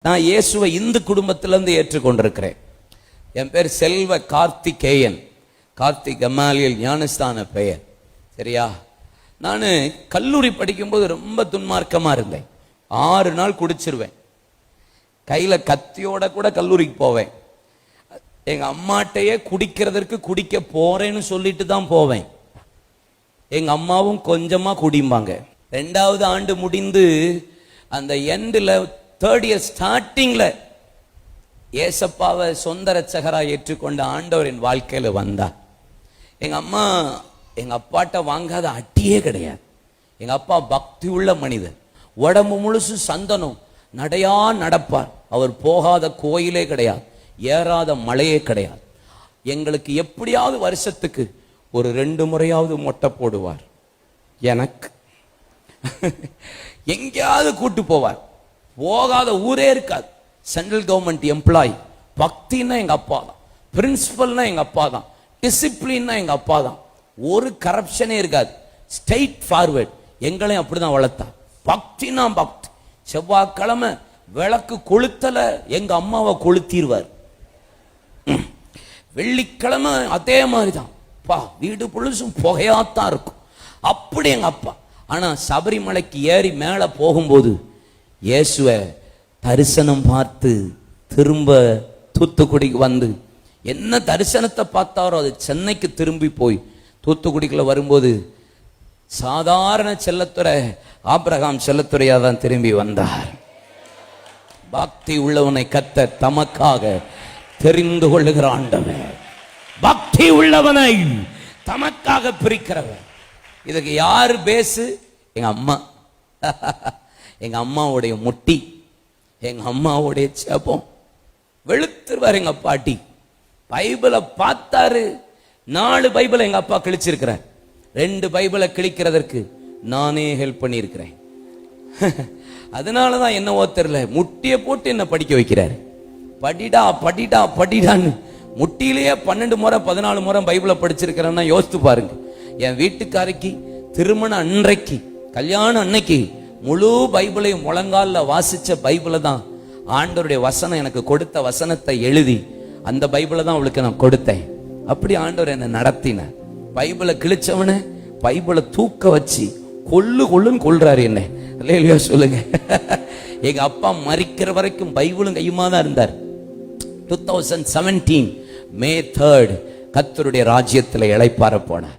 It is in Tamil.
நான் இயேசுவை இந்து குடும்பத்திலிருந்து ஏற்றுக்கொண்டிருக்கிறேன். என் பேர் செல்வ கார்த்திகேயன். கார்த்திக் கமாலியல் ஞானஸ்தான பெயர். சரியா? நான் கல்லூரி படிக்கும்போது ரொம்ப துன்மார்க்கமா இருந்தேன். 6 நாள் குடிச்சிருவேன். கையில கத்தியோட கூட கல்லூரிக்கு போவேன். எங்க அம்மாட்டையே குடிக்கிறதற்கு குடிக்க போறேன்னு சொல்லிட்டு தான் போவேன். எங்க அம்மாவும் கொஞ்சமா குடிம்பாங்க. 2வது ஆண்டு முடிந்து அந்த எண்டில் 3rd இயர் ஸ்டார்டிங்ல ஏசப்பாவை சொந்த ரட்சகராக ஏற்றுக்கொண்ட ஆண்டவர் என் வாழ்க்கையில வந்தார். எங்க அம்மா எங்க அப்பாட்ட வாங்காத அட்டியே கிடையாது. எங்க அப்பா பக்தி உள்ள மனிதர். உடம்பு முழுசு சந்தனம், நடையா நடப்பார். அவர் போகாத கோயிலே கிடையாது, ஏறாத மலையே கிடையாது. எங்களுக்கு எப்படியாவது வருஷத்துக்கு ஒரு 2 முறையாவது மொட்டை போடுவார். எனக்கு எங்கேயாவது கூட்டு போவார். போகாத ஊரே இருக்காது. Central government employee. பக்தின்னா எங்க அப்பா தான், பிரின்சிபல்னா எங்க அப்பா தான், டிசிப்ளின்னா எங்க அப்பா தான். ஒரு கரப்ஷனே இருக்காது. Straight forward. எங்களையும் அப்படிதான் வளர்த்தா. பக்தினா பக்தி. செவ்வாய்க்கிழமை விளக்கு கொளுத்தல எங்க அம்மாவை கொளுத்திடுவார். வெள்ளிக்கிழமை அதே மாதிரிதான். வீடு புழுசும் புகையாத்தான் இருக்கும். அப்படி எங்க அப்பா. ஆனா சபரிமலைக்கு ஏறி மேல போகும்போது இயேசுவை தரிசனம் பார்த்து திரும்ப தூத்துக்குடிக்கு வந்து என்ன தரிசனத்தை பார்த்தாரோ அது சென்னைக்கு திரும்பி போய் தூத்துக்குடிக்குள்ள வரும்போது சாதாரண செல்லத்துறை ஆபிரகாம் செல்லத்துறையா தான் திரும்பி வந்தார். பக்தி உள்ளவனை கர்த்தர் தமக்காக தெரிந்து கொள்ளுகிற ஆண்டவர். பக்தி உள்ளவனை தமக்காக பிரிக்கிறவர். இதுக்கு யாரு பேசு? எங்க அம்மா. எங்க அம்மாவுடைய முட்டி, எங்க அம்மாவுடைய செபம். வெளுத்துருவார் எங்க பாட்டி. பைபிளை பார்த்தாரு. 4 பைபிளை எங்க அப்பா கிழிச்சிருக்கிறார். 2 பைபிளை கிழிக்கிறதற்கு நானே ஹெல்ப் பண்ணியிருக்கிறேன். அதனாலதான் என்னவோ தெரியல, முட்டியை போட்டு என்ன படிக்க வைக்கிறாரு. படிடா படிடா படிடான்னு. முட்டியிலேயே 12 முறை 14 முறை பைபிளை படிச்சிருக்கிறேன்னா யோசித்து பாருங்க. என் வீட்டுக்காரிக்கு திருமண அன்றைக்கு, கல்யாணம் அன்னைக்கு முழு பைபிளையும் முழங்கால வாசிச்ச பைபிளை தான் ஆண்டவருடைய வசனம் எனக்கு கொடுத்த வசனத்தை எழுதி அந்த பைபிளை தான் அவளுக்கு நான் கொடுத்தேன். அப்படி ஆண்டவர் என்னை நடத்தினார். பைபிளை கிழிச்சவன பைபிளை தூக்க வச்சு கொல்லுன்னு கொல்றாரு என்ன. இல்லையா சொல்லுங்க. எங்க அப்பா மரிக்கிற வரைக்கும் பைபிளும் கையுமா தான் இருந்தார். 2017 May 3 கர்த்தருடைய ராஜ்யத்தில் இளைப்பாற போனார்.